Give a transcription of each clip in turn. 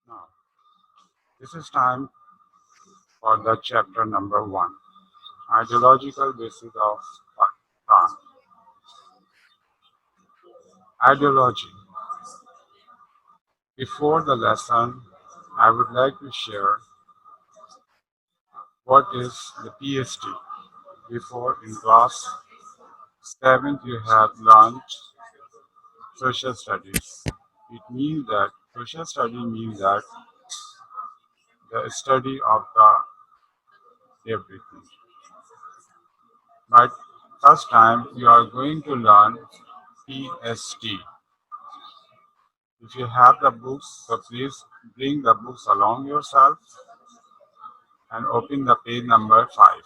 Now, this is time for the chapter number 1, Ideological Basis of Pakistan. Ideology. Before the lesson, I would like to share what is the PhD. Before in class 7th you have learned social studies. It means that social study means that the study of the everything. But first time you are going to learn PhD. If you have the books, so please bring the books along yourself and open the page number 5.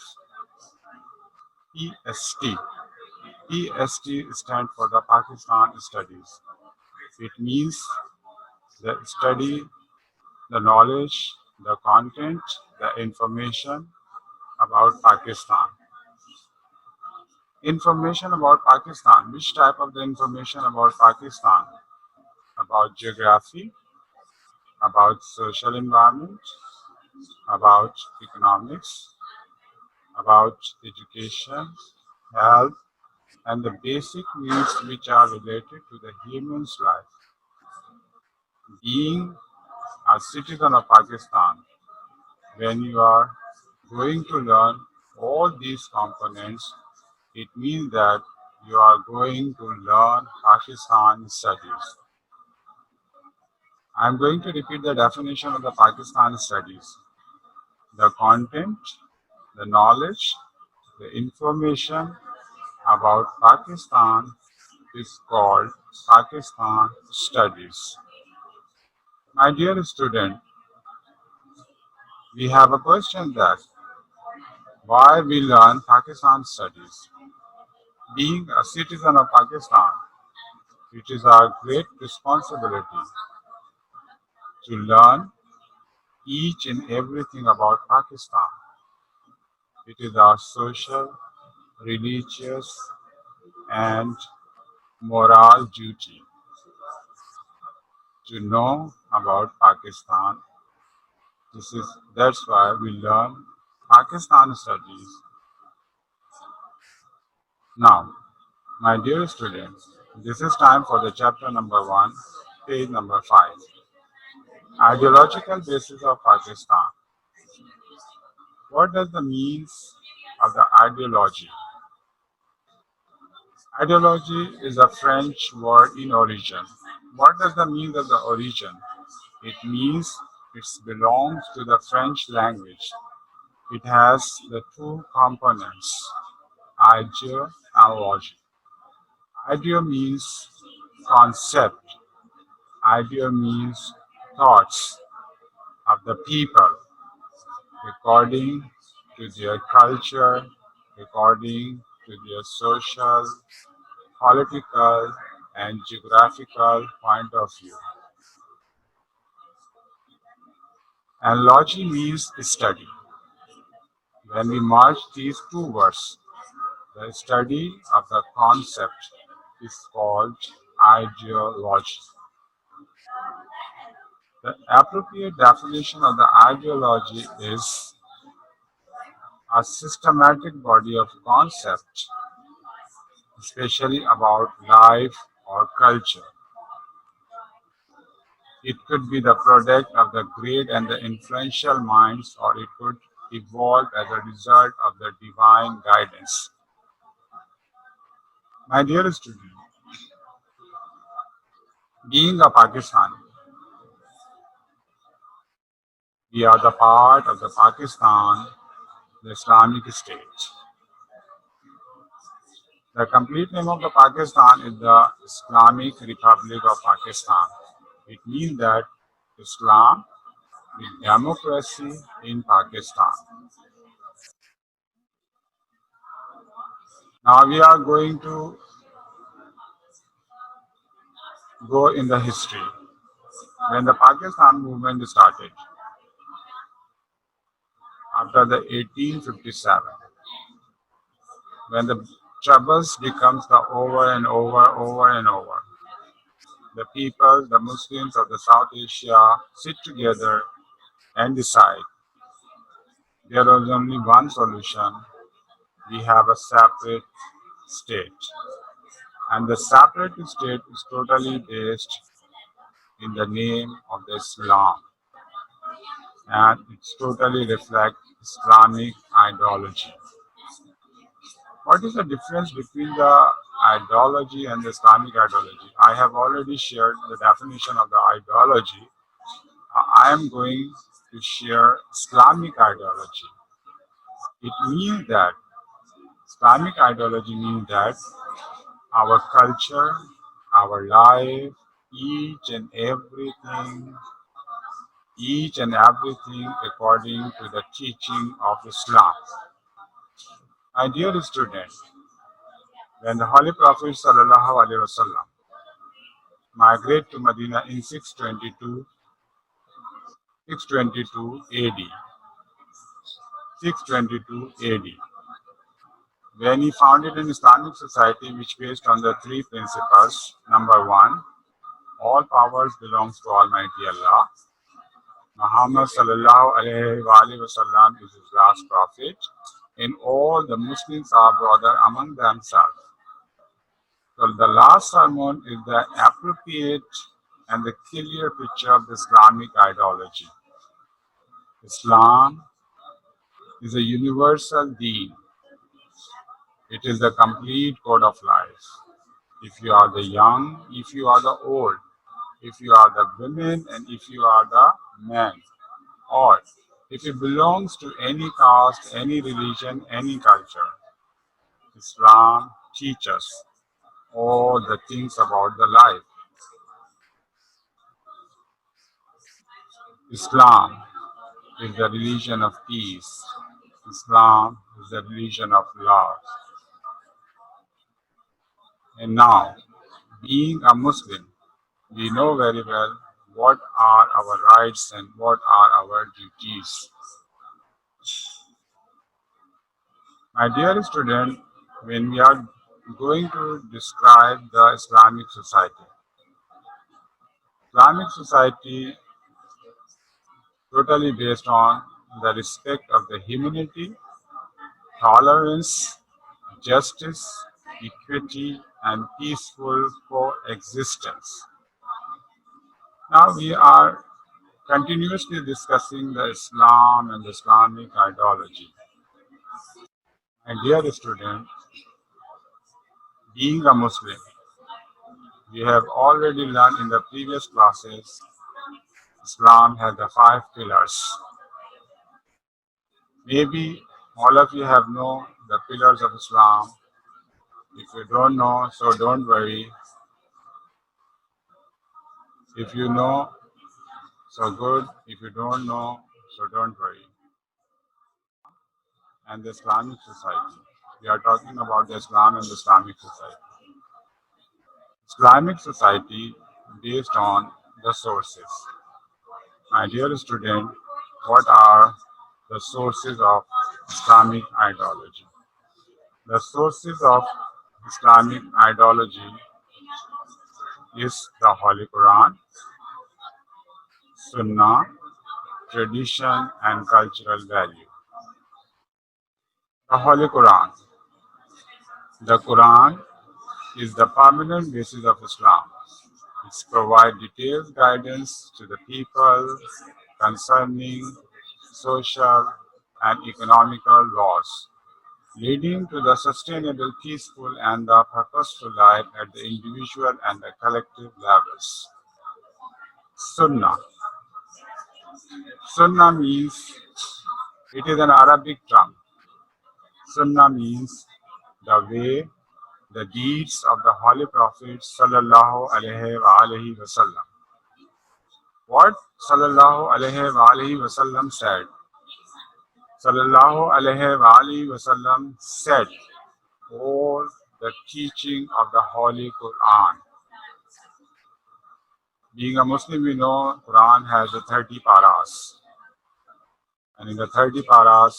PST. PST stands for the Pakistan Studies. It means the study, the knowledge, the content, the information about Pakistan. Information about Pakistan. Which type of the information about Pakistan? About geography, about social environment, about economics, about education, health, and the basic needs which are related to the human's life. Being a citizen of Pakistan, when you are going to learn all these components, it means that you are going to learn Pakistan studies. I am going to repeat the definition of the Pakistan studies. The content, the knowledge, the information about Pakistan is called Pakistan Studies. My dear student, we have a question that why we learn Pakistan Studies. Being a citizen of Pakistan, it is our great responsibility to learn each and everything about Pakistan. It is our social, religious, and moral duty to know about Pakistan. That's why we learn Pakistan studies. Now, my dear students, this is time for the chapter number 1, page number 5. Ideological basis of Pakistan. What does the means of the ideology? Ideology is a French word in origin. What does the mean of the origin? It means it belongs to the French language. It has the two components, idea and logic. Idea means concept. Idea means thoughts of the people according to their culture, according to their social, political, and geographical point of view. Analogy means study. When we merge these two words, the study of the concept is called ideology. The appropriate definition of the ideology is a systematic body of concepts, especially about life or culture. It could be the product of the great and the influential minds, or it could evolve as a result of the divine guidance. My dear student, being a Pakistani, we are the part of the Pakistan, the Islamic State. The complete name of the Pakistan is the Islamic Republic of Pakistan. It means that Islam is democracy in Pakistan. Now we are going to go in the history. When the Pakistan movement started, after the 1857, when the troubles becomes the over and over and over, The people, the Muslims of the South Asia, sit together and decide there is only one solution. We have a separate state. And the separate state is totally based in the name of the Islam. And it's totally reflect Islamic ideology. What is the difference between the ideology and the Islamic ideology? I have already shared the definition of the ideology. I am going to share Islamic ideology. It means that Islamic ideology means that our culture, our life, each and everything according to the teaching of Islam. My dear student, when the Holy Prophet ﷺ migrated to Medina in 622 AD, 622 AD, when he founded an Islamic society which based on the three principles. Number one, all powers belongs to Almighty Allah. Muhammad sallallahu alaihi wasallam is his last prophet, and all the Muslims are brother among themselves. So the last sermon is the appropriate and the clear picture of the Islamic ideology. Islam is a universal deen. It is the complete code of life. If you are the young, if you are the old, if you are the women, and if you are the men, or if it belongs to any caste, any religion, any culture, Islam teaches all the things about the life. Islam is the religion of peace. Islam is the religion of love. And now, being a Muslim, we know very well what are our rights and what are our duties. My dear student, when we are going to describe the Islamic society totally based on the respect of the humanity, tolerance, justice, equity, and peaceful coexistence. Now we are continuously discussing the Islam and the Islamic ideology. My dear student, being a Muslim, we have already learned in the previous classes, Islam has the 5 pillars. Maybe all of you have known the pillars of Islam. If you don't know, so don't worry. If you know, so good. If you don't know, so don't worry. And the Islamic society. We are talking about the Islam and the Islamic society. Islamic society based on the sources. My dear student, what are the sources of Islamic ideology? The sources of Islamic ideology is the Holy Quran, Sunnah, tradition, and cultural value. The Holy Quran. The Quran is the permanent basis of Islam. It provides detailed guidance to the people concerning social and economical laws, leading to the sustainable, peaceful, and the purposeful life at the individual and the collective levels. Sunnah. Sunnah means, it is an Arabic term. Sunnah means the way, the deeds of the Holy Prophet sallallahu alaihi wasallam. What sallallahu alaihi wasallam said? Sallallahu alaihi wasallam said all the teaching of the Holy Quran. Being a Muslim, we know Quran has the 30 paras. And in the 30 paras,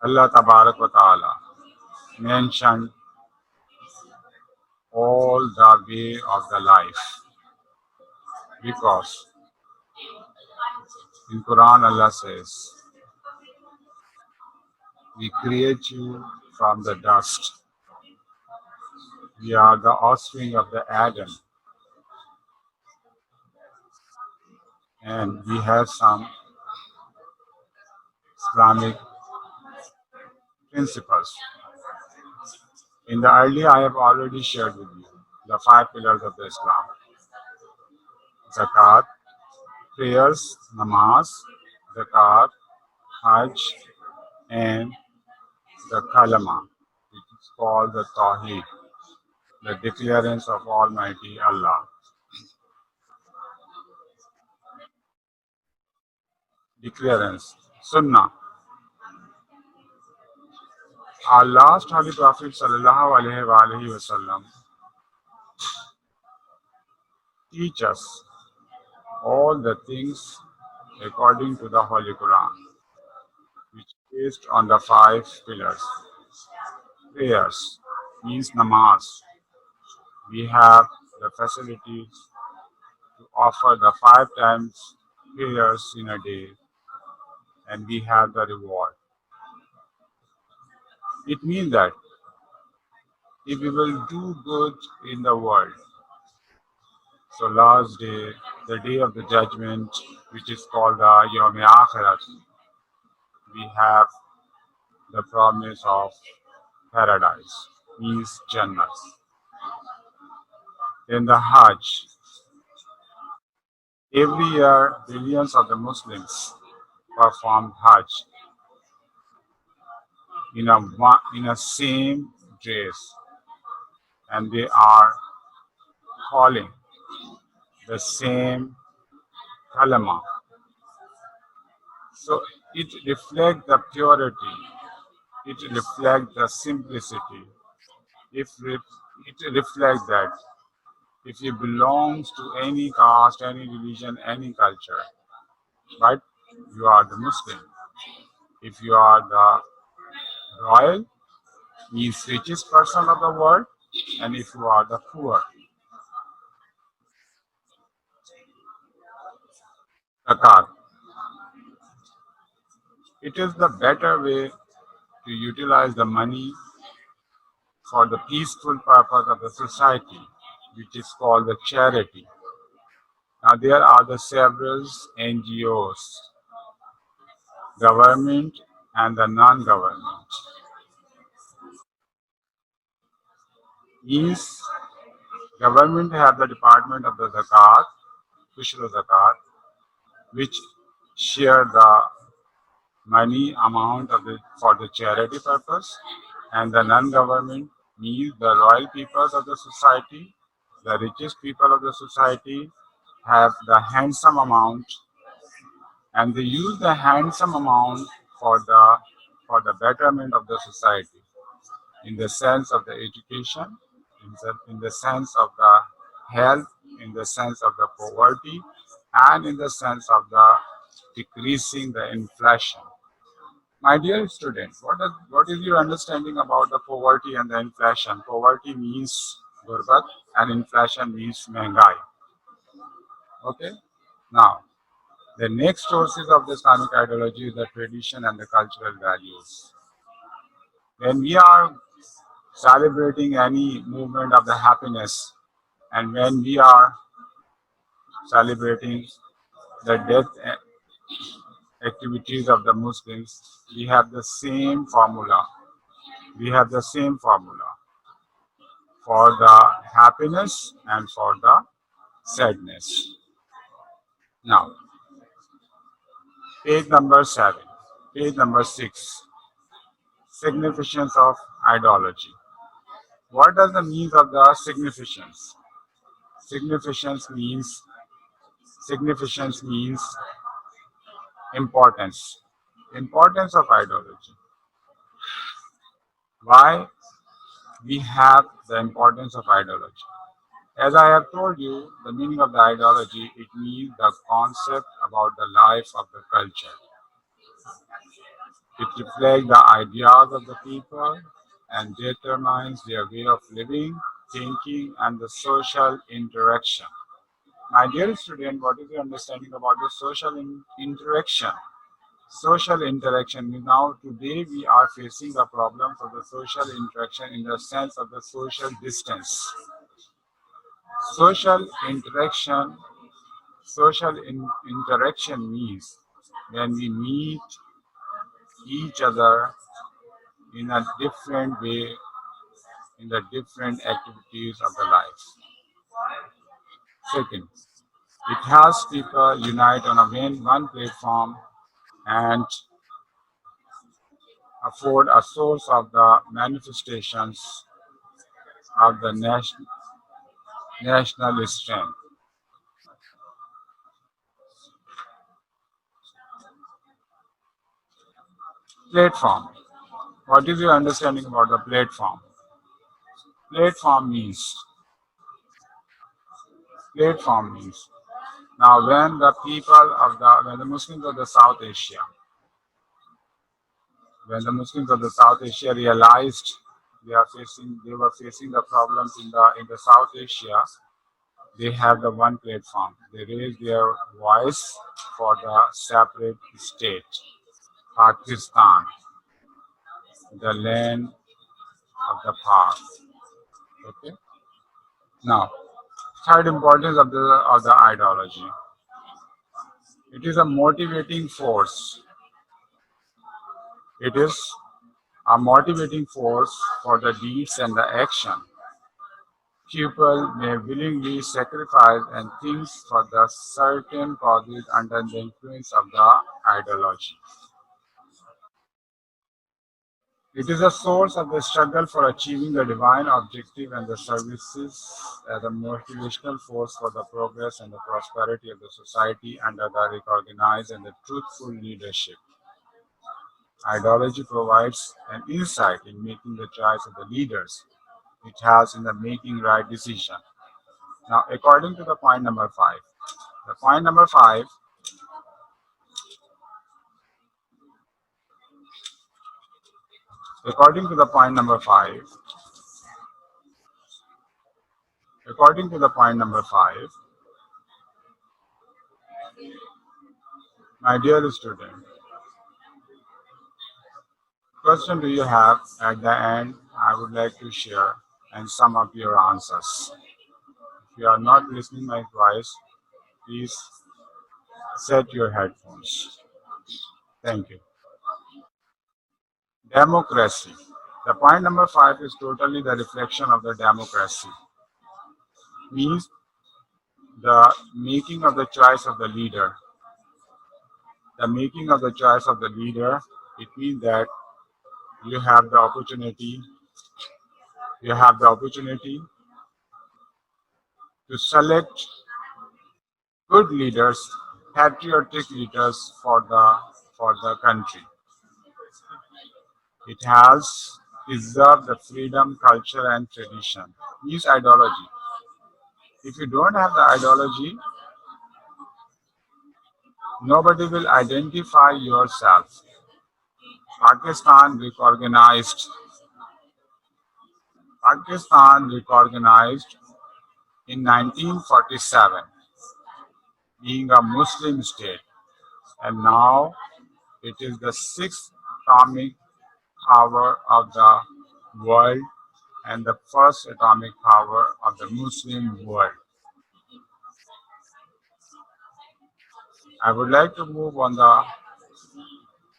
Allah Tabarak wa Ta'ala mentioned all the way of the life. Because in Quran Allah says, we create you from the dust. We are the offspring of the Adam, and we have some Islamic principles. In the earlier, I have already shared with you the five pillars of the Islam: zakat, prayers, namaz, zakat, hajj, and the kalama, which is called the tawheed, the declarance of Almighty Allah. Declarance, Sunnah. Our last Holy Prophet sallallahu alaihi wasallam teach us all the things according to the Holy Quran, which is based on the five pillars. Prayers means namaz. We have the facilities to offer the five times prayers in a day, and we have the reward. It means that if we will do good in the world, so last day, the day of the judgment, which is called the Yom Akhirat, we have the promise of paradise, means Jannah. Then the Hajj. Every year, billions of the Muslims perform Hajj in a same dress, and they are calling the same kalama. So it reflects the purity, it reflects the simplicity, it reflects that if you belong to any caste, any religion, any culture, right, you are the Muslim. If you are the royal, means richest person of the world, and if you are the poor, zakat. It is the better way to utilize the money for the peaceful purpose of the society, which is called the charity. Now there are the several NGOs, government and the non-government. Means government have the department of the zakat, Kushra zakat, which share the money amount of for the charity purpose, and the non-government means the royal peoples of the society, the richest people of the society have the handsome amount, and they use the handsome amount for the betterment of the society, in the sense of the education, in the sense of the health, in the sense of the poverty, and in the sense of the decreasing the inflation. My dear student, what is your understanding about the poverty and the inflation? Poverty means gurbat and inflation means महंगाई. Okay? Now, the next sources of the Islamic ideology is the tradition and the cultural values. When we are celebrating any movement of the happiness, and when we are celebrating the death activities of the Muslims, we have the same formula. We have the same formula for the happiness and for the sadness. Now, page number 7, page number 6, significance of ideology. What does the mean of the significance? Significance means importance. Importance of ideology. Why we have the importance of ideology? As I have told you, the meaning of the ideology, it means the concept about the life of the culture. It reflects the ideas of the people and determines their way of living, thinking, and the social interaction. My dear student, what is your understanding about the social interaction? Social interaction. Now, today we are facing the problems of the social interaction in the sense of the social distance. Social interaction, interaction means when we meet each other in a different way in the different activities of the life. Second, it has people unite on a one platform and afford a source of the manifestations of the national strength. Platform. What is your understanding about the platform? Platform means platform means now when the people of the Muslims of the South Asia, when the Muslims of the South Asia realized they were facing the problems in the South Asia, they have the one platform. They raised their voice for the separate state, Pakistan, the land of the past. Okay. Now, third importance of the ideology. It is a motivating force. It is a motivating force for the deeds and the action. People may willingly sacrifice and things for the certain causes under the influence of the ideology. It is a source of the struggle for achieving the divine objective and the services as a motivational force for the progress and the prosperity of the society under the recognized and the truthful leadership. Ideology provides an insight in making the choice of the leaders. It has in the making right decision. Now, according to the point number 5, the point number 5, according to the point number 5, according to the point number 5, my dear student, question do you have at the end? I would like to share and sum up your answers. If you are not listening my advice, please set your headphones. Thank you. Democracy. The point number 5 is totally the reflection of the democracy. Means the making of the choice of the leader. The making of the choice of the leader, it means that you have the opportunity, you have the opportunity to select good leaders, patriotic leaders for the country. It has preserved the freedom, culture, and tradition. Means ideology. If you don't have the ideology, nobody will identify yourself. Pakistan recognized Pakistan recognized in 1947 being a Muslim state, and now it is the sixth atomic power of the world and the first atomic power of the Muslim world. I would like to move on the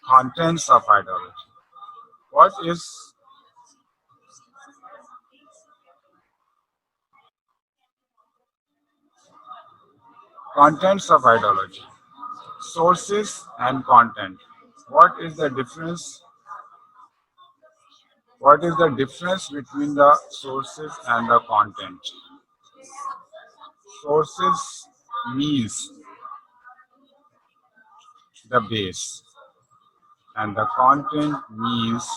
contents of ideology. What is contents of ideology? Sources and content. What is the difference? What is the difference between the sources and the content? Sources means the base, and the contents means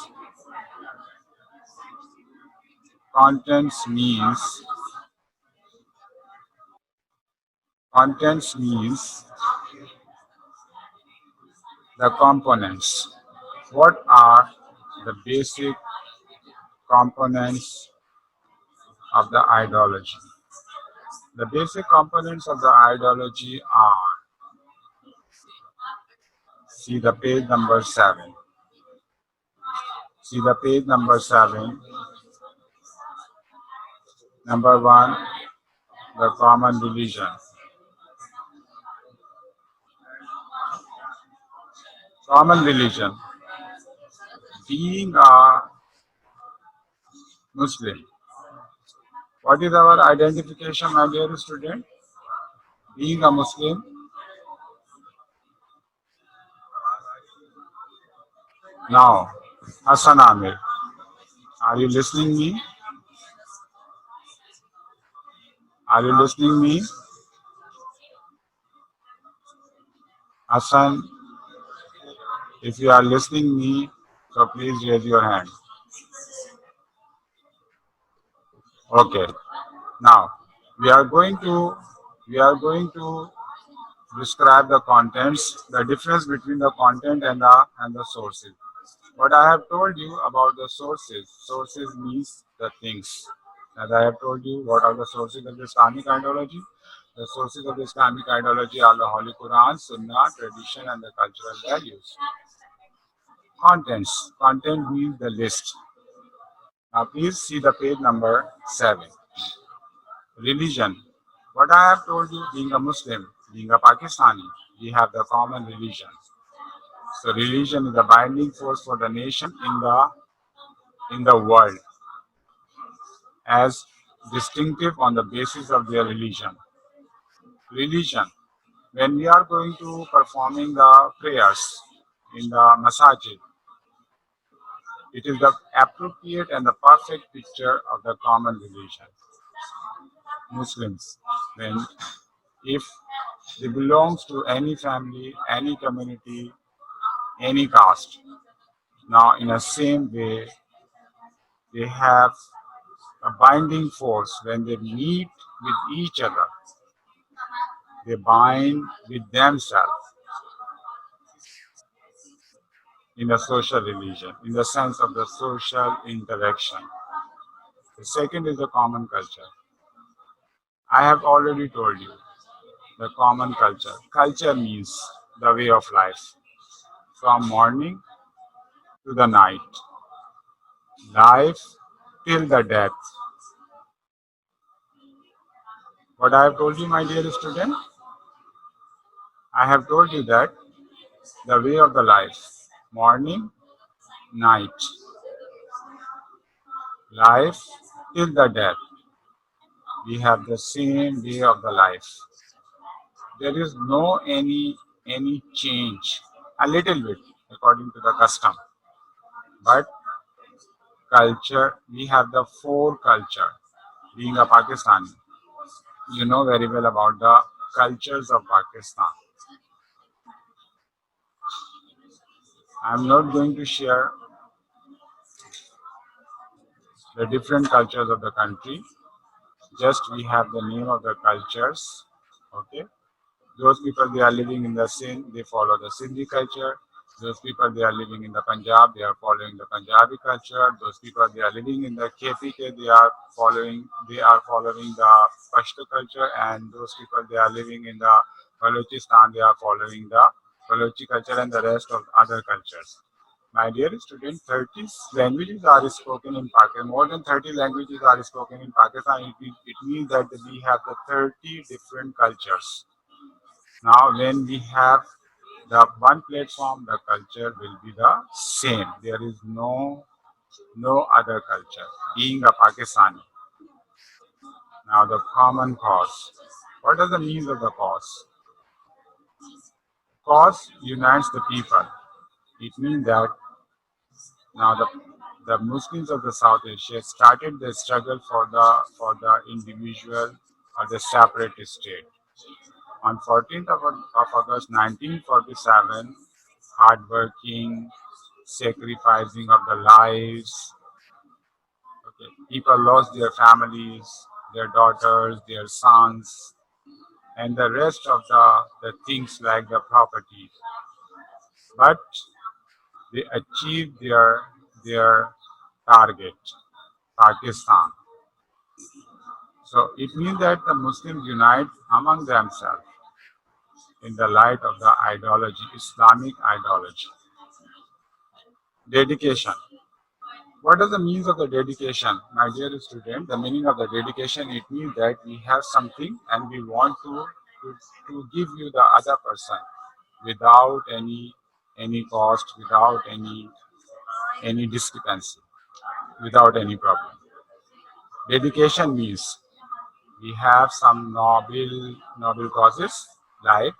contents means the components. What are the basic components of the ideology. The basic components of the ideology are, see the page number 7. See the page number 7. Number 1, the common religion. Common religion. Being a Muslim. What is our identification, my dear student? Being a Muslim. Now, Hassan Amir, are you listening me? Are you listening me? Hassan, if you are listening me, so please raise your hand. Okay. Now, we are going to we are going to describe the contents, the difference between the content and the sources. What I have told you about the sources. Sources means the things. As I have told you, what are the sources of the Islamic ideology? The sources of the Islamic ideology are the Holy Quran, Sunnah, tradition, and the cultural values. Contents. Content means the list. Now please see the page number 7. Religion. What I have told you, being a Muslim, being a Pakistani, we have the common religion. So religion is the binding force for the nation in the world as distinctive on the basis of their religion. Religion. When we are going to performing the prayers in the masajid, it is the appropriate and the perfect picture of the common religion. Muslims, when if they belongs to any family, any community, any caste. Now, in the same way, they have a binding force when they meet with each other. They bind with themselves in a social religion, in the sense of the social interaction. The second is the common culture. I have already told you the common culture. Culture means the way of life from morning to the night, life till the death. What I have told you, my dear student, I have told you that the way of the life, morning, night, life till the death. We have the same way of the life. There is no any change, a little bit according to the custom. But culture, we have the four culture. Being a Pakistani, you know very well about the cultures of Pakistan. I'm not going to share the different cultures of the country. Just we have the name of the cultures. Okay. Those people they are living in the Sindh, they follow the Sindhi culture. Those people they are living in the Punjab, they are following the Punjabi culture. Those people they are living in the KPK, they are following the Pashto culture, and those people they are living in the Balochistan, they are following the Balochi culture and the rest of other cultures. My dear student, 30 languages are spoken in Pakistan. More than 30 languages are spoken in Pakistan. It means that we have the 30 different cultures. Now, when we have the one platform, the culture will be the same. There is no other culture. Being a Pakistani. Now, the common cause. What does the mean of the cause? Cause unites the people. It means that now the Muslims of the South Asia started the struggle for the individual or the separate state. On 14th of August 1947, hardworking, sacrificing of the lives. Okay. People lost their families, their daughters, their sons, and the rest of the things like the property. But they achieved their target, Pakistan. So it means that the Muslims unite among themselves in the light of the ideology, Islamic ideology. Dedication. What is the means of the dedication? My dear student, the meaning of the dedication, it means that we have something and we want to give you the other person without any cost, without any discrepancy, without any problem. Dedication means we have some noble causes like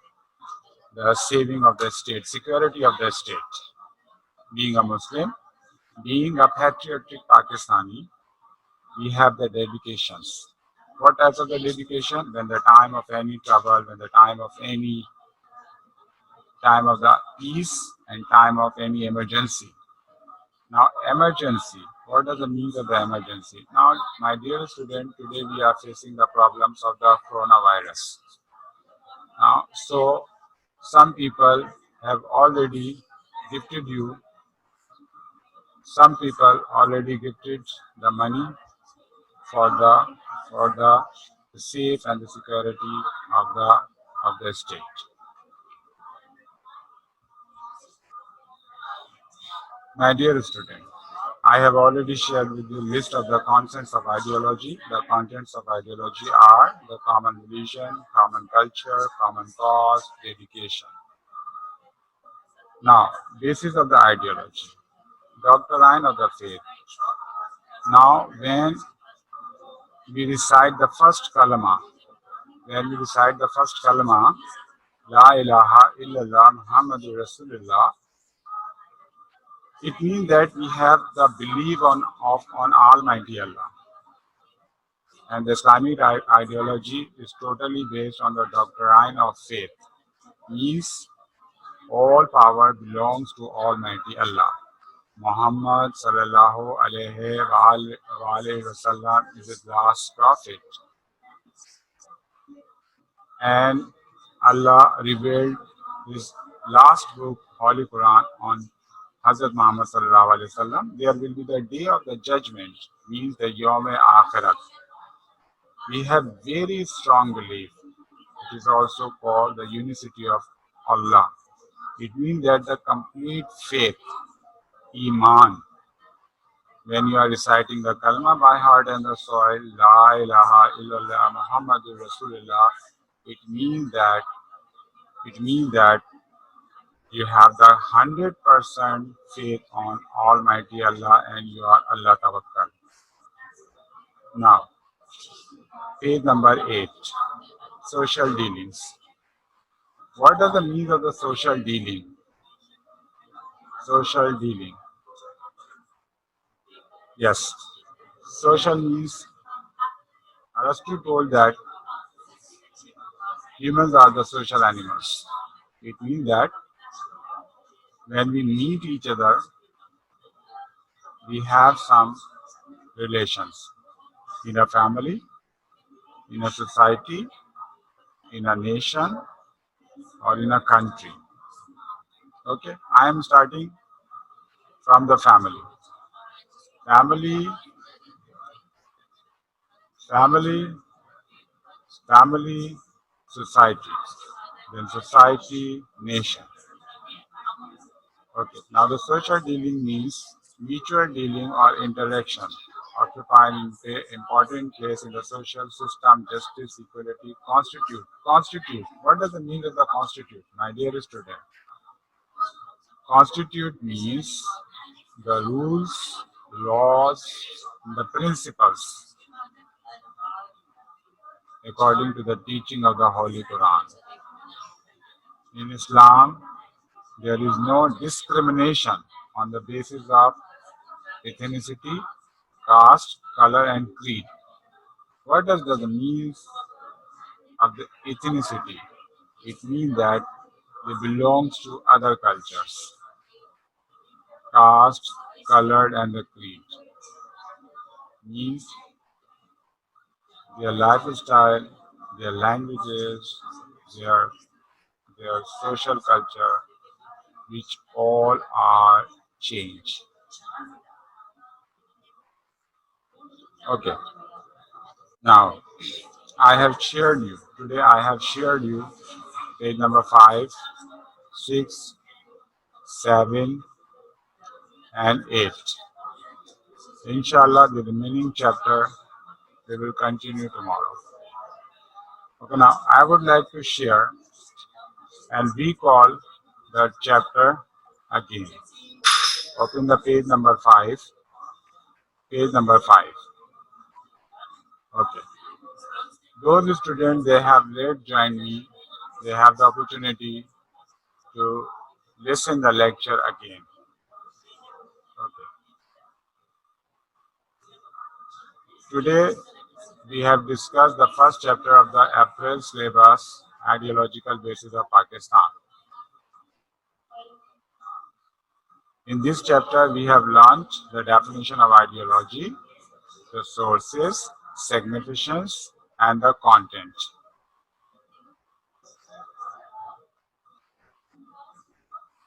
the saving of the state, security of the state. Being a Muslim, being a patriotic Pakistani, we have the dedications. What types of the dedication? When the time of any trouble, when the time of the peace and time of any emergency. Now, emergency. What does it mean of the emergency? Now, my dear student, today we are facing the problems of the coronavirus. Now, so some people have already gifted you. Some people already gifted the money for the safe and the security of the state. My dear student, I have already shared with you list of the contents of ideology. The contents of ideology are the common religion, common culture, common cause, dedication. Now, basis of the ideology, doctrine of the faith. Now, when we recite the first kalama, La ilaha illallah Muhammadur Rasulullah, it means that we have the belief on Almighty Allah. And the Islamic ideology is totally based on the doctrine of faith. Means all power belongs to Almighty Allah. Muhammad sallallahu alaihi wasallam is his last prophet, and Allah revealed his last book, Holy Quran, on Hazrat Muhammad sallallahu alaihi wasallam. There will be the day of the judgment, means the Yom Akhirat. We have very strong belief. It is also called the unicity of Allah. It means that the complete faith, Iman, when you are reciting the Kalma by heart and the soil, La ilaha illallah Muhammadur Rasulullah, it means that you have the 100% faith on Almighty Allah and you are Allah Tawakkal. Now, page number 8, social dealings. What does the mean of the social dealing? Social dealing. Yes. Social means Aristotle told that humans are the social animals. It means that when we meet each other, we have some relations in a family, in a society, in a nation, or in a country. Okay, I am starting from the family. Family, family, family, society. Then society, nation. Okay, now the social dealing means mutual dealing or interaction, occupying an important place in the social system, justice, equality, constitute. Constitute. What does it mean of the constitute, my dear student? Constitute means the rules, laws, the principles according to the teaching of the Holy Quran. In Islam, there is no discrimination on the basis of ethnicity, caste, color, and creed. What does the mean of the ethnicity? It means that they belongs to other cultures. Caste, color, and the creed means their lifestyle, their languages, their their social culture, which all are changed. Okay. Now, I have shared you, today I have shared you page number 5, 6, 7, and 8. Inshallah, the remaining chapter we will continue tomorrow. Okay, now I would like to share and recall the chapter again. Open the page number 5. Page number 5. Okay. Those students they have late joined me, they have the opportunity to listen the lecture again. Okay. Today we have discussed the first chapter of the April syllabus, ideological basis of Pakistan. In this chapter, we have learned the definition of ideology, the sources, significance, and the content.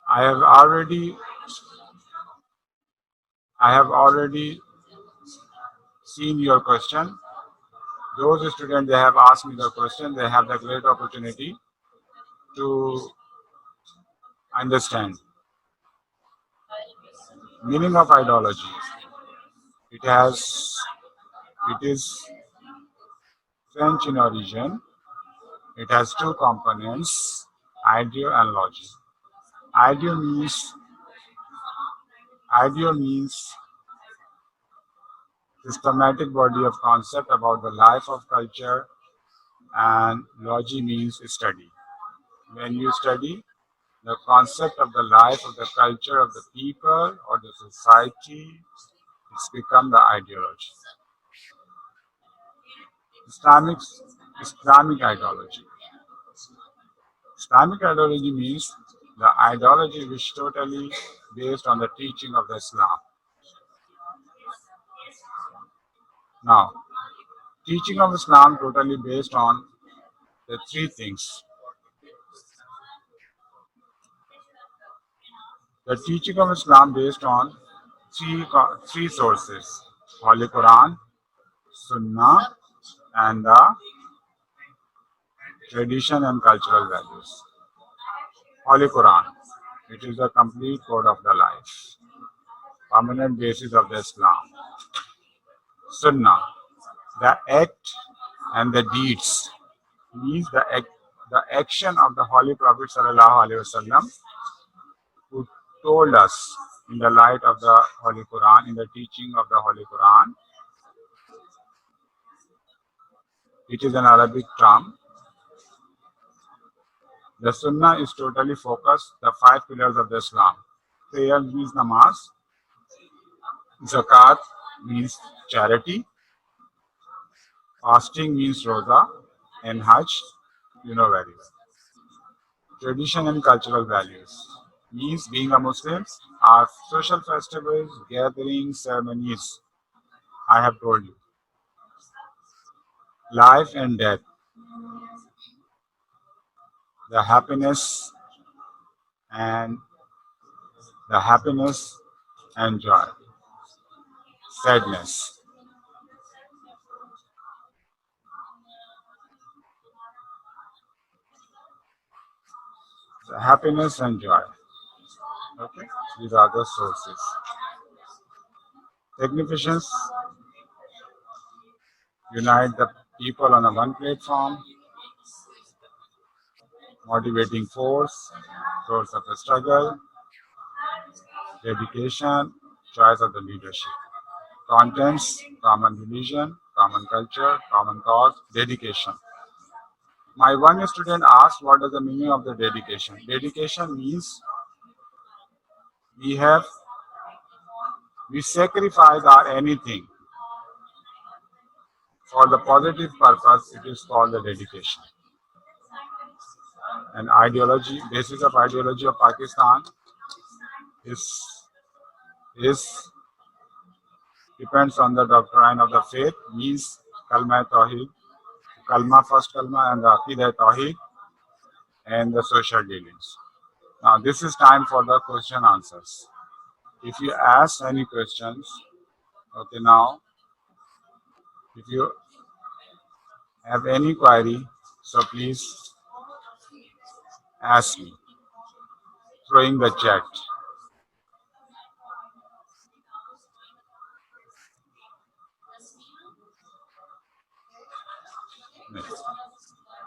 I have already I have already seen your question. Those students they have asked me the question, they have the great opportunity to understand meaning of ideology. It has it is French in origin. It has two components, idea and logic. Idea means idea means systematic body of concept about the life of culture, and logy means study. When you study the concept of the life of the culture of the people or the society, it's become the ideology. Islamic Islamic ideology. Islamic ideology means the ideology which totally based on the teaching of the Islam. Now, teaching of Islam totally based on the three things. The teaching of Islam based on three sources: Holy Quran, Sunnah, and the tradition and cultural values. Holy Quran, it is the complete code of the life, permanent basis of the Islam. Sunnah, the act and the deeds, means the action of the Holy Prophet Sallallahu Alaihi Wasallam, who told us in the light of the Holy Quran, in the teaching of the Holy Quran. It is an Arabic term. The Sunnah is totally focused the five pillars of the Islam. Prayer means namaz, zakat means charity, fasting means roza, and Hajj, you know very well. Tradition and cultural values means being a Muslim are social festivals, gatherings, ceremonies. I have told you. Life and death, the happiness and happiness and joy, sadness, the happiness and joy. Okay, these are the sources. Significance unite the people on a one platform, motivating force, source of the struggle, dedication, choice of the leadership. Contents, common religion, common culture, common cause, dedication. My one student asked what is the meaning of the dedication. Dedication means we have we sacrifice our anything for the positive purpose. It is called the dedication. And ideology, basis of ideology of Pakistan is is depends on the doctrine of the faith, means kalma tawhid, kalma first kalma and the aqidah tawhid and the social dealings. Now this is time for the question answers. If you ask any questions, okay, now if you Have any query, so please ask me through in the chat. Next.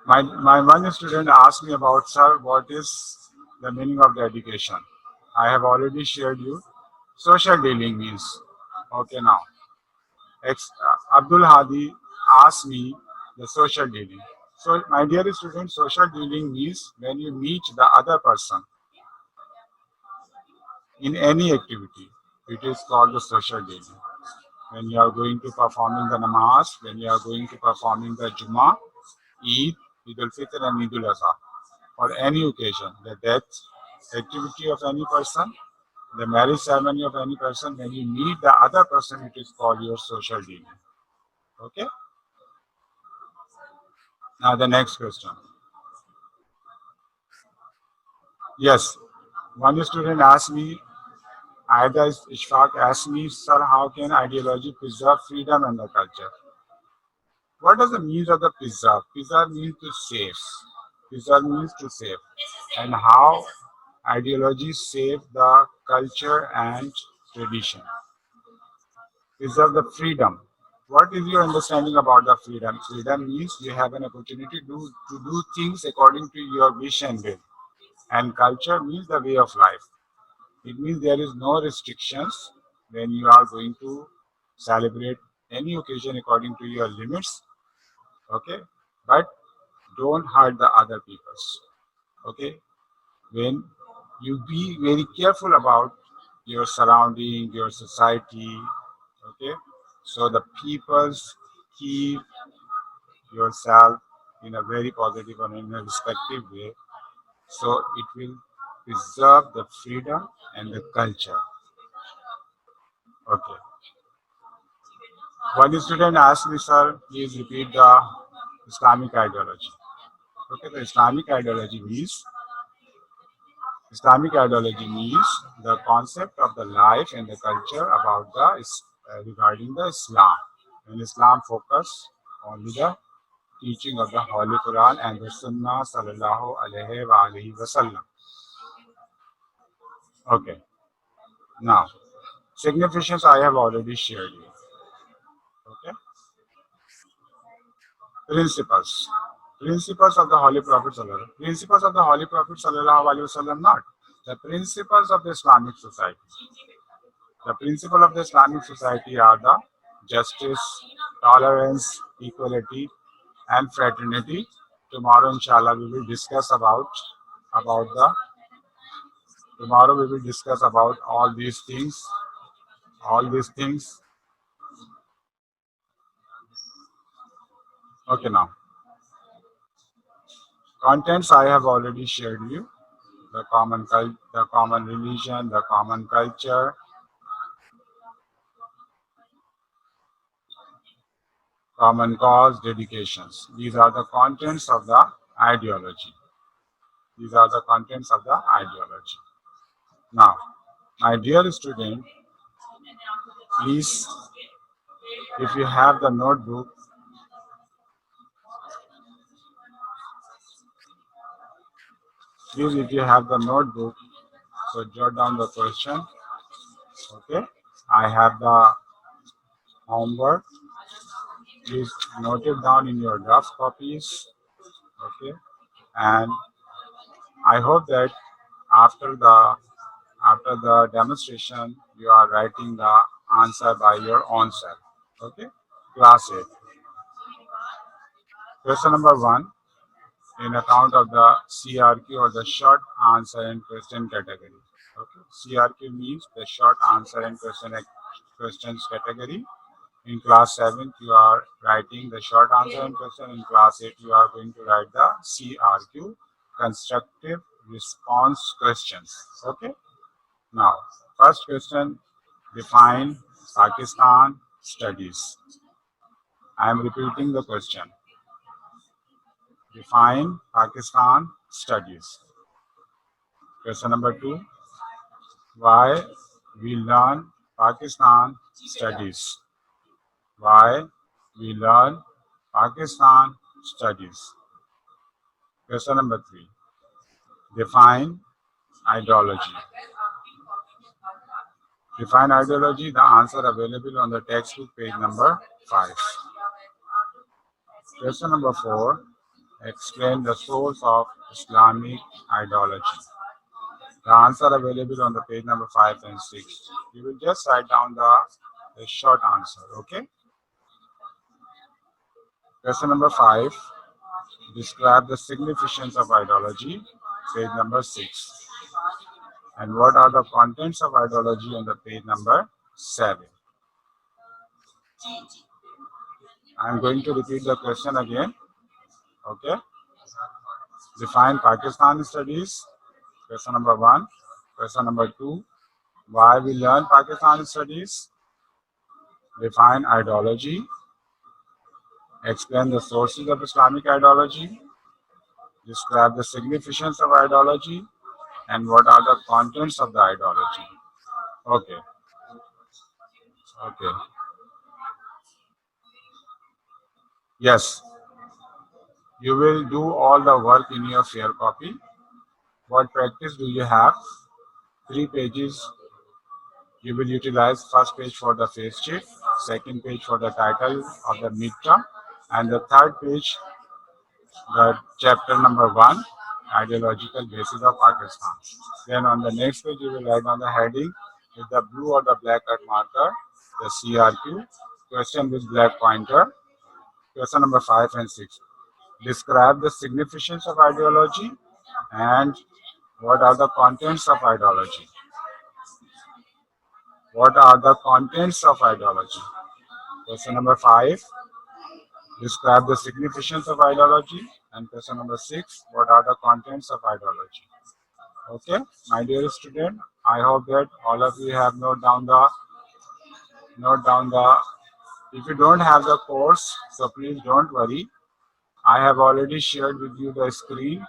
My one student asked me about, sir, what is the meaning of the education? I have already shared you. Social dealing means. Okay, now. Abdul Hadi asked me the social dealing. So, my dear student, social dealing means when you meet the other person in any activity, it is called the social dealing. When you are going to performing the namaz, when you are going to performing the Jummah, Eid, Eid al-Fitr and Eid al-Adha, or any occasion, the death activity of any person, the marriage ceremony of any person, when you meet the other person, it is called your social dealing. Okay? Now the next question. Yes, one student asked me, Aida Ishfaq asked me, sir, how can ideology preserve freedom and the culture? What does the mean of the preserve? Preserve means to save. Preserve means to save. And how ideology save the culture and tradition. Preserve the freedom. What is your understanding about the freedom? Freedom means you have an opportunity to do things according to your wish and will. And culture means the way of life. It means there is no restrictions when you are going to celebrate any occasion according to your limits. Okay, but don't hurt the other peoples. Okay, when you be very careful about your surrounding, your society. Okay, so the peoples keep yourself in a very positive and in a respective way. So it will preserve the freedom and the culture. Okay. One student asked me, sir, please repeat the Islamic ideology. Okay, the Islamic ideology means the concept of the life and the culture about the regarding the Islam. And Islam focus on the teaching of the Holy Quran and the Sunnah sallallahu alaihi wasallam. Okay, now significance I have already shared you. Okay, principles. Principles of the Holy Prophet Sallallahu Principles of the Holy Prophet Sallallahu Alaihi Wasallam not. The principles of the Islamic society. The principle of the Islamic society are the justice, tolerance, equality, and fraternity. Tomorrow, inshallah, we will discuss about the. Tomorrow we will discuss about all these things. All these things. Okay, now contents I have already shared you. The common religion, the common culture, common cause, dedications. These are the contents of the ideology. These are the contents of the ideology. Now, my dear student, please, if you have the notebook, so jot down the question. Okay, I have the homework. Please note it down in your draft copies. Okay, and I hope that after the demonstration, you are writing the answer by your own self. Okay, class 8. Question number 1. In account of the CRQ or the short answer and question category. Okay, CRQ means the short answer and questions category. In class 7, you are writing the short answer and question. In class 8, you are going to write the CRQ, constructive response questions. Okay. Now, first question, define Pakistan studies. I am repeating the question. Define Pakistan studies. Question number 2, why we learn Pakistan studies. Why we learn Pakistan studies. Question number 3. Define ideology. Define ideology. The answer available on the textbook page number 5. Question number 4. Explain the source of Islamic ideology. The answer available on the page number 5 and 6. You will just write down the short answer, okay? Question number 5. Describe the significance of ideology, page number 6. And what are the contents of ideology on the page number 7. I am going to repeat the question again, okay? Define Pakistan studies, question number 1. Question number 2. Why we learn Pakistan studies. Define ideology. Explain the sources of Islamic ideology. Describe the significance of ideology. And what are the contents of the ideology. Okay. Okay. Yes. You will do all the work in your fair copy. What practice do you have? 3 pages. You will utilize first page for the face sheet, second page for the title of the midterm, and the third page, the chapter number 1, ideological basis of Pakistan. Then on the next page, you will write on the heading with the blue or the black cut marker, the CRQ, question with black pointer, question number 5 and 6. Describe the significance of ideology and what are the contents of ideology. What are the contents of ideology? Question number 5. Describe the significance of ideology. And question number 6. What are the contents of ideology? Okay, my dear student, I hope that all of you have note down the. If you don't have the course, so please don't worry. I have already shared with you the screen,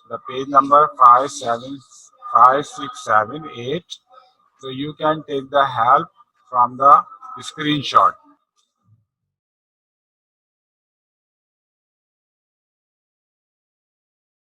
the page number 5, 6, 7, 8. So you can take the help from the screenshot.